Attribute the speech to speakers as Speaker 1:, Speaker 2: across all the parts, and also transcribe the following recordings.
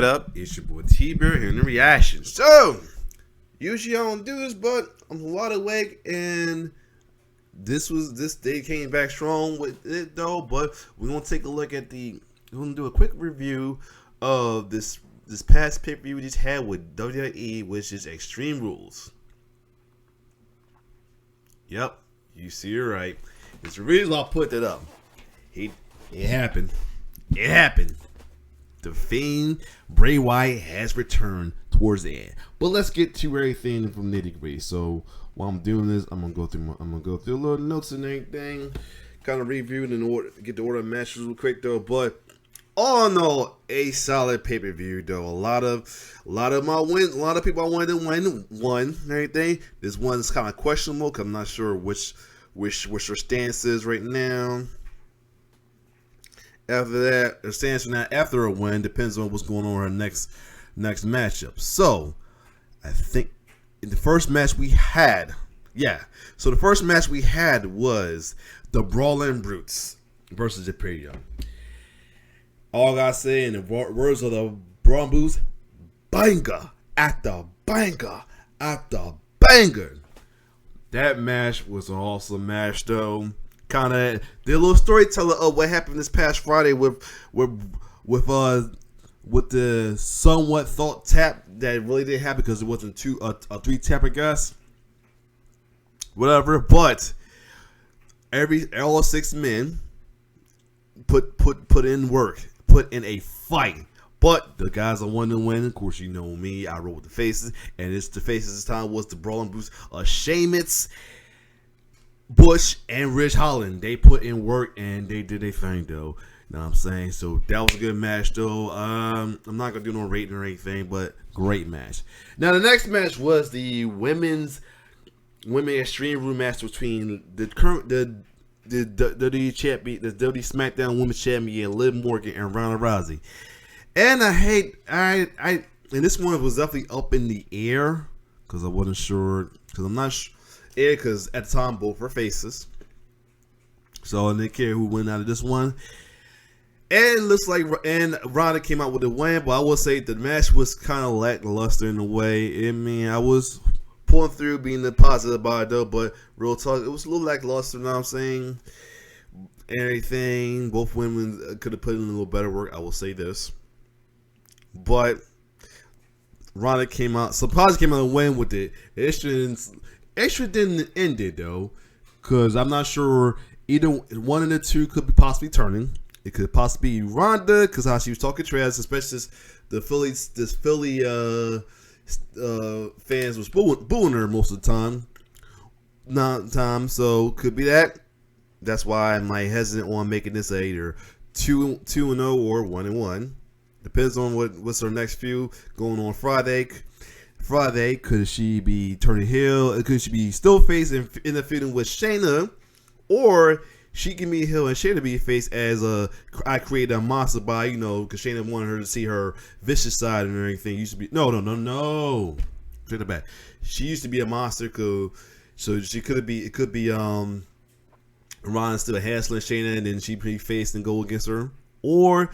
Speaker 1: up? It's your boy T-Bear here in the reaction. So, usually I don't do this, but I'm a lot awake, and this day came back strong with it though. But we're gonna take a look at we're gonna do a quick review of this past pay-per-view we just had with WWE, which is Extreme Rules. Yep, you see it right. It's the reason I put that up. It happened. It happened. The Fiend Bray Wyatt has returned towards the end. But let's get to everything from nitty-gritty. So while I'm doing this, I'm gonna go through a little notes and everything, kind of review and order, get the order of matches real quick though. But all in all, a solid pay-per-view though. A lot of people I wanted to won and everything. This one's kind of questionable because I'm not sure which her stance is right now. After that, her stance not after a win depends on what's going on in her next matchup. So I think in the first match we had, so the first match we had was the Brawling Brutes versus Imperium. All I gotta say in the words of the Brawling Brutes, banger after banger after banger. That match was an awesome match though. Kind of the little storyteller of what happened this past Friday with the somewhat thought tap that really didn't happen because it wasn't a 3 tap, I guess. Whatever, but all 6 men put in work, put in a fight. But the guys I wanted to win, of course, you know me, I roll with the faces, and the faces this time was the Brawling Brutes of Sheamus, Bush, and Ridge Holland. They put in work and they did their thing though. Know what I'm saying? So that was a good match though. I'm not gonna do no rating or anything, but great match. Now the next match was the women Extreme Rules match between the WWE champion, the WWE SmackDown Women's Champion Liv Morgan and Ronda Rousey. And and this one was definitely up in the air because I wasn't sure, because I'm not sure. Yeah, because at the time both were faces, so I didn't care who went out of this one. And it looks like Ronda came out with a win, but I will say the match was kind of lackluster in a way. I mean, I was pulling through, being the positive about it though, but real talk, it was a little lackluster. You know what I'm saying? Everything, both women could have put in a little better work. I will say this, but Ronda came out, so positive came out and win with it. Extra didn't end it though, because I'm not sure either one of the two could be possibly turning. It could possibly be Ronda because how she was talking trash, especially the Philly fans was booing her most of the time. So could be that. That's why I'm like hesitant on making this either 2-0 or 1-1. Depends on what's her next feud going on Friday. Could she be turning heel? Could she be still face and interfering with Shayna? Or she can be heel and Shayna be face as I created a monster by, because Shayna wanted her to see her vicious side and everything. Used to be no. Take it back. She used to be a monster, so she could be Ronda still hassling Shayna and then she be face and go against her. Or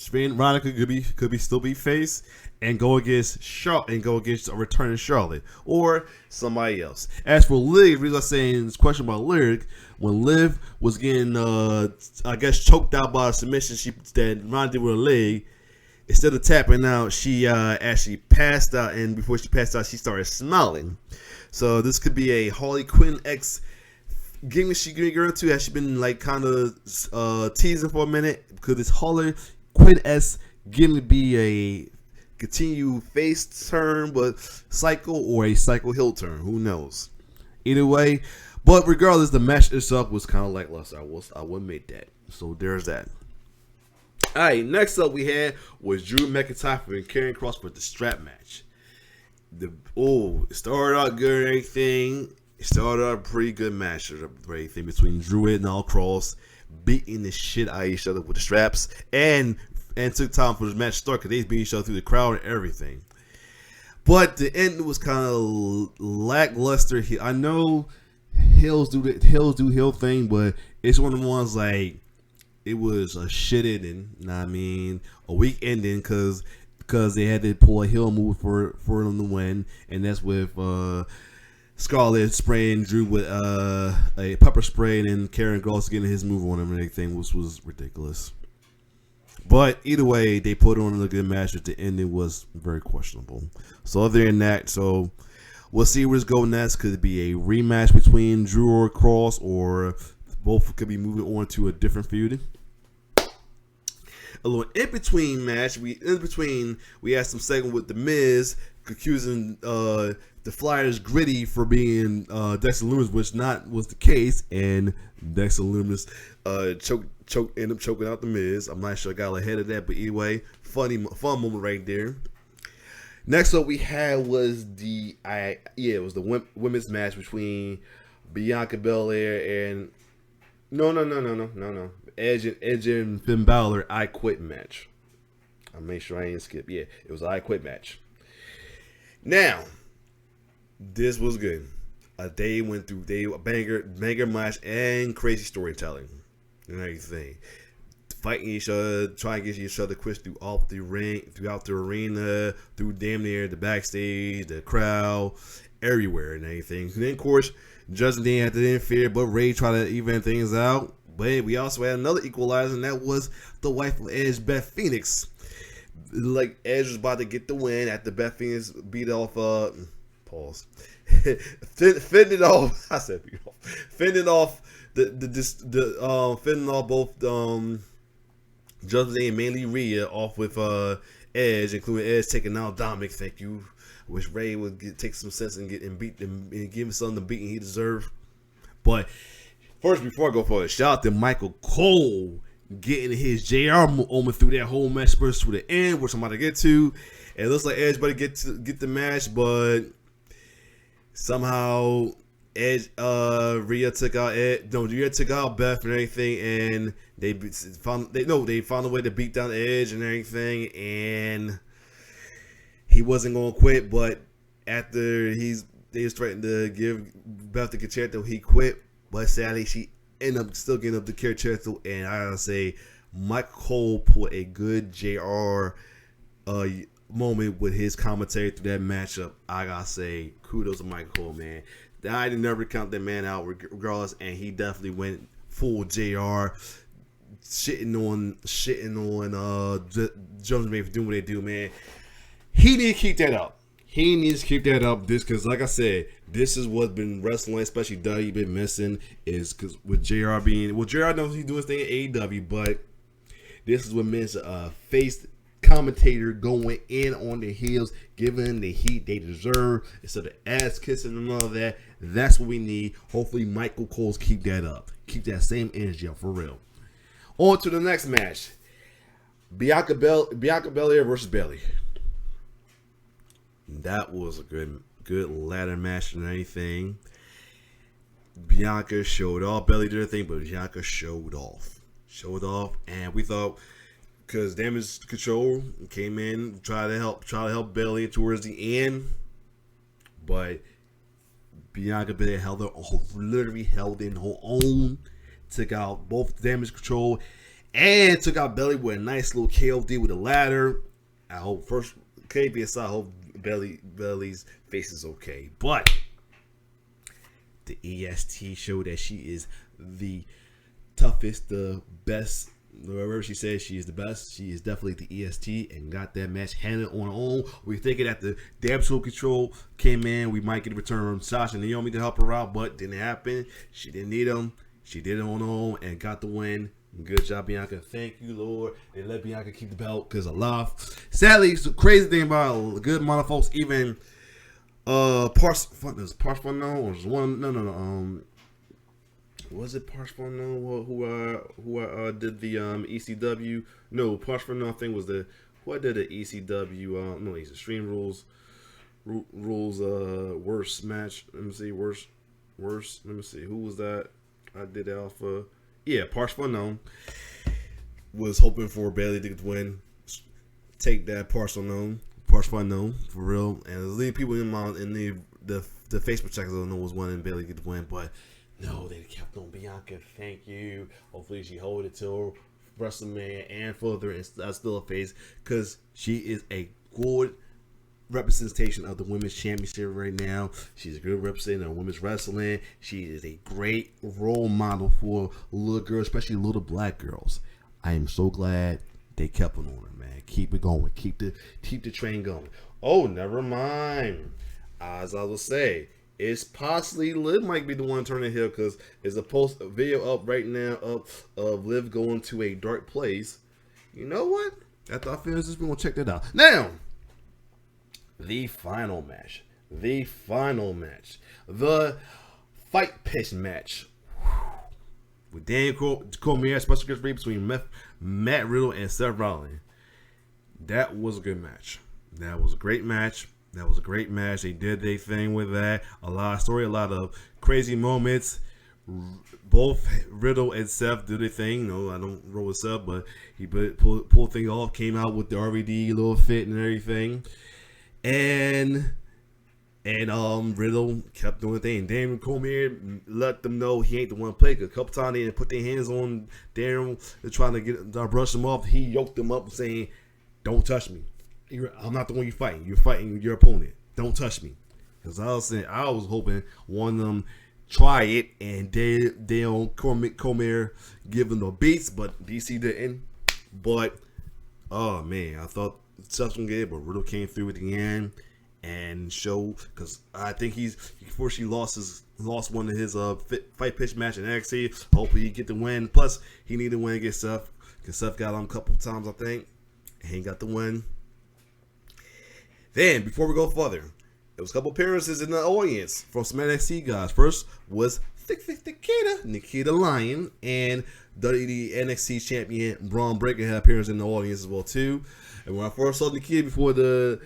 Speaker 1: Ronda could still be face and go against Charlotte and go against a returning Charlotte or somebody else. As for Liv, the reason I'm saying this question about Liv, when Liv was getting I guess choked out by a submission that Ronda did with her leg, instead of tapping out, she actually passed out, and before she passed out, she started smiling. So this could be a Harley Quinn X gimmick she gonna go into. Has she been like kind of teasing for a minute? Could this Harley Quinn S gimmick be a continued face turn but cycle, or a cycle heel turn? Who knows? Either way, but regardless, the match itself was kind of lackluster. I would admit that. So there's that. All right, next up we had was Drew McIntosh and Karrion Kross for the strap match. It started out good and everything. It started out a pretty good match or everything between Drew and Kross beating the shit out of each other with the straps, and took time for the match to start because they beat each other through the crowd and everything. But the end was kind of lackluster. I know heels do heel thing, but it's one of the ones like it was a shit ending. You know what I mean? A weak ending because because they had to pull a heel move for them to win, and that's with Scarlett spraying Drew with a pepper spray, and then Karen Cross getting his move on him and everything, which was ridiculous. But either way, they put on a good match. At the ending was very questionable. So other than that, so we'll see where it's going next. Could it be a rematch between Drew or Cross, or both could be moving on to a different feud? A little in between match. We had some segment with the Miz accusing the Flyers Gritty for being Dexter Lumis, which was the case, and Dexter Lumis ended up choking out the Miz. I'm not sure I got ahead of that, but anyway, fun moment right there. Next up we had was the women's match between Bianca Belair and no. Edge and Finn Balor I Quit match. I'll make sure I ain't skip. Yeah, it was an I Quit match. Now, this was good. They went through a banger match and crazy storytelling and everything. Fighting each other, trying to get each other quits throughout the arena, through damn near the backstage, the crowd, everywhere and everything. And then, of course, Justin didn't have to interfere, but Ray tried to even things out. But we also had another equalizer, and that was the wife of Edge, Beth Phoenix. Like, Edge was about to get the win after Beth Phoenix beat off, pause. Fending off, I said beat off. Fending off fending off both, Justin and mainly Rhea off with, Edge, including Edge taking out Dominic, thank you. Wish Ray would take some sense and beat them and give him some the beating he deserved. But first, before I go forward, shout out to Michael Cole getting his JR moment through that whole match burst to the end, which I'm about to get to. It looks like Edge better get the match, but somehow Rhea took out Beth and everything, and they found a way to beat down Edge and everything, and he wasn't gonna quit, but after they was threatening to give Beth the concerto, he quit. But sadly, she ended up still getting up the concerto, and I gotta say, Mike Cole put a good JR moment with his commentary through that matchup. I gotta say, kudos to Mike Cole, man. I didn't never count that man out regardless, and he definitely went full JR, shitting on Jones May for doing what they do, man. He need to keep that up. He needs to keep that up. This, because like I said, this is what's been wrestling, especially WWE, been missing, is because with JR JR knows he's doing his thing at AEW, but this is what means a face commentator going in on the heels, giving the heat they deserve instead of ass kissing and all of that. That's what we need. Hopefully Michael Cole's keep that up. Keep that same energy up for real. On to the next match. Bianca Belair versus Bayley. That was a good ladder match and everything. Bianca showed off. Bayley did her thing, but Bianca showed off, and we thought, because Damage Control came in, try to help Bayley towards the end, but Bianca Belair literally held in her own, took out both Damage Control, and took out Bayley with a nice little KOD with a ladder. I hope first KBSI, I hope Bayley's face is okay, but the EST showed that she is the toughest, the best. Wherever she says she is the best, she is definitely the EST, and got that match handled on her own. We thinking that the Damage Control came in, we might get a return from Sasha and Naomi to help her out, but didn't happen. She didn't need them. She did it on her own and got the win. Good job, Bianca. Thank you, Lord. And let Bianca keep the belt, because a lot. Sadly, the crazy thing about a good amount of folks, even Parsfano was one. No. Was it Parsfano who did the ECW? No, Parsfano I think was the who did the ECW. No, he's Extreme Rules worst match. Let me see, worst. Let me see, who was that? I did Alpha. Yeah, Parsfano was hoping for Bayley to win. Take that Parsfano for real, and leave people in the Facebook checkers don't know was wanting Bayley to get the win, but no, they kept on Bianca. Thank you. Hopefully she hold it till WrestleMania and further, and still a face because she is a good representation of the women's championship right now. She's a good representative of women's wrestling. She is a great role model for little girls, especially little black girls. I am so glad they kept it on her, man. Keep it going. Keep the train going. Oh, never mind. As I will say, it's possibly Liv might be the one turning heel because there's a video up right now of Liv going to a dark place. You know what? After I finish this, we're gonna check that out. Now, the final match. The fight pitch match. With Daniel Cormier, special guest rate between Matt Riddle and Seth Rollins. That was a good match. That was a great match. They did their thing with that. A lot of story, a lot of crazy moments. Both Riddle and Seth did their thing. No, I don't roll with Seth, but he pulled things off. Came out with the RVD little fit and everything. And Riddle kept doing the thing. Daniel Cormier let them know he ain't the one to play. Cause a couple times they didn't put their hands on Daniel. They're trying to brush him off. He yoked them up saying, "Don't touch me. I'm not the one you're fighting. You're fighting your opponent. Don't touch me." Because I was hoping one of them try it and Daniel Cormier give them the beats, but DC didn't. But oh man, I thought Seth was gonna get it, but Riddle came through at the end and showed, because I think before she lost one of his fight pitch match in NXT. Hopefully he get the win. Plus he needed to win against Seth because Seth got him a couple times, I think. He ain't got the win. Then before we go further, there was a couple appearances in the audience from some NXT guys. First was Nikita Lyon, and WWE NXT champion Braun Breaker had appearance in the audience as well too. And when I first saw Nikita before the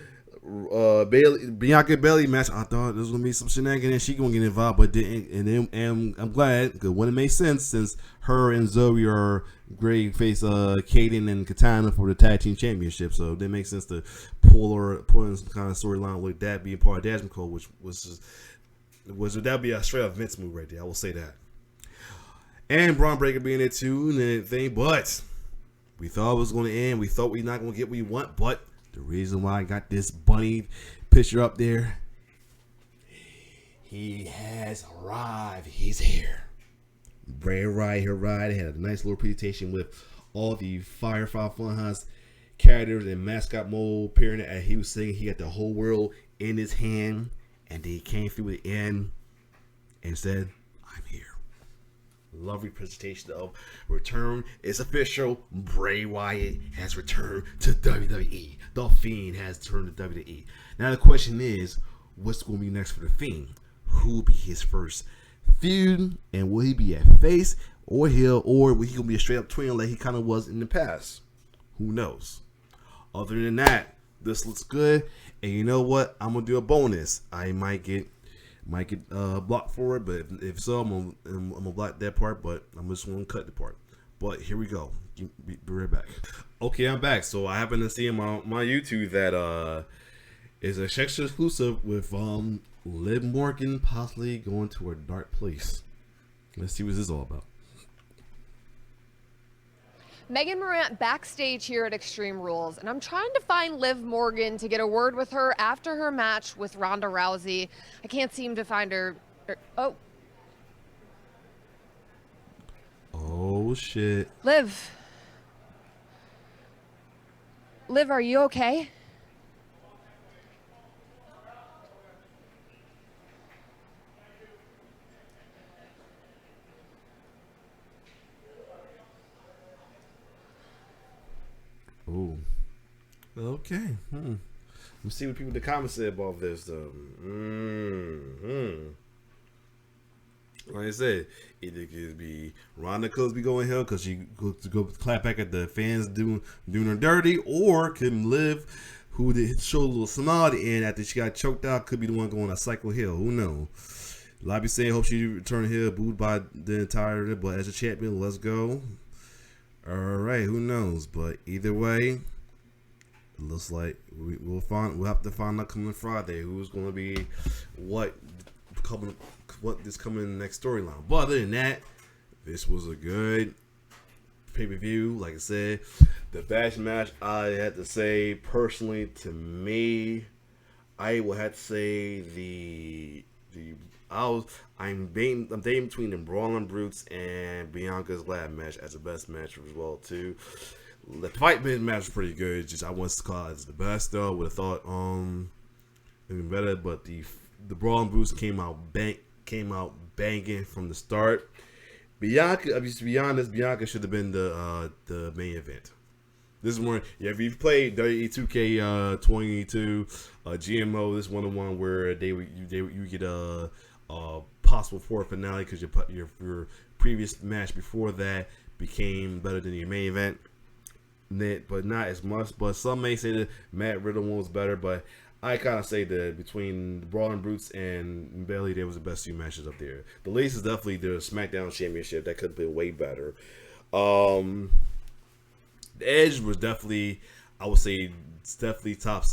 Speaker 1: Bianca Bailey match, I thought there was gonna be some shenanigans and she gonna get involved, but didn't. And I'm glad, because when it made sense, since her and Zoe are great face Kaden and Katana for the tag team championship, so it makes sense to pull in some kind of storyline with that being part of Dasmin Code, which that'd be a straight up Vince move right there. I will say that. And Braun Breaker being there too and everything, but we thought it was going to end. We thought we not going to get what we want, but the reason why I got this bunny picture up there, he has arrived. He's here. Bray Wyatt had a nice little presentation with all the Firefly Funhouse characters in mascot mode appearing. And he was saying he had the whole world in his hand, and he came through the end and said, "I'm here." Lovely presentation of return. It's official. Bray Wyatt has returned to WWE. The Fiend has returned to WWE. Now the question is, what's going to be next for the Fiend? Who will be his first feud, and will he be a face or heel, or will he gonna be a straight up twin like he kind of was in the past? Who knows? Other than that, this looks good, and you know what? I'm gonna do a bonus. I might get blocked for it, but if so, I'm gonna block that part. But I'm just gonna cut the part. But here we go. Be right back. Okay, I'm back. So I happen to see on my YouTube that is a extra exclusive with Liv Morgan possibly going to a dark place. Let's see what this is all about.
Speaker 2: Megan Morant backstage here at Extreme Rules, and I'm trying to find Liv Morgan to get a word with her after her match with Ronda Rousey. I can't seem to find her.
Speaker 1: Oh shit.
Speaker 2: Liv, are you okay?
Speaker 1: Oh, okay. Let's see what people in the comments say about this, though. Like I said, either it could be Ronda Cosby going here because she goes to go clap back at the fans doing her dirty, or could Liv, who did show a little smile at the end after she got choked out, could be the one going a cycle hill. Who knows? A lot of people saying hope she return here, booed by the entire, but as a champion, let's go. All right, who knows? But either way, it looks like we'll have to find out coming Friday who's going to be what is coming in the next storyline. But other than that, this was a good pay-per-view. Like I said, the best match I had to say personally to me, I would have to say I'm dating between the Brawling Brutes and Bianca's lab match as the best match as well too. The fight match was pretty good. Just I want to call it as the best though. Would have thought even better, but the Brawling Brutes came out banging from the start. Bianca, to be honest, Bianca should have been the main event. This is one. Yeah, if you've played WWE 2K 22 GMO, this is one where you get a possible fourth finale because your previous match before that became better than your main event. But not as much. But some may say that Matt Riddle one was better, but I kind of say that between the Brawling Brutes and Bayley, there was the best two matches up there. The least is definitely the SmackDown Championship. That could have been way better. The Edge was definitely, I would say, it's definitely top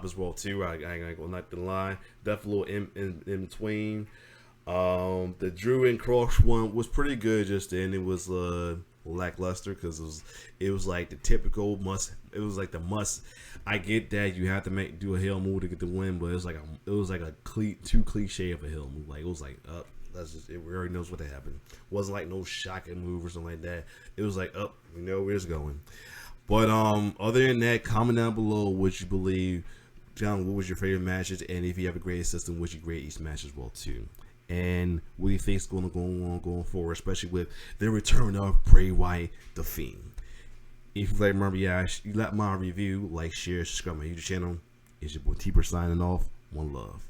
Speaker 1: as well too. I ain't gonna not the line. Definitely a little in between. The Drew and Cross one was pretty good just then. It was lackluster because it was like the typical must. It was like the must. I get that you have to do a heel move to get the win, but it was like too cliche of a heel move. Like it was like that's just it. We already knows what happened. Wasn't like no shocking move or something like that. It was like we know where it's going. But other than that, comment down below what you believe. John, what was your favorite matches, and if you have a great system, what you grade each match as well too. And what do you think is going to go on going forward, especially with the return of Bray Wyatt, the Fiend. If you like, remember, you like my review, like, share, subscribe to my YouTube channel. It's your boy T-Bird signing off. One love.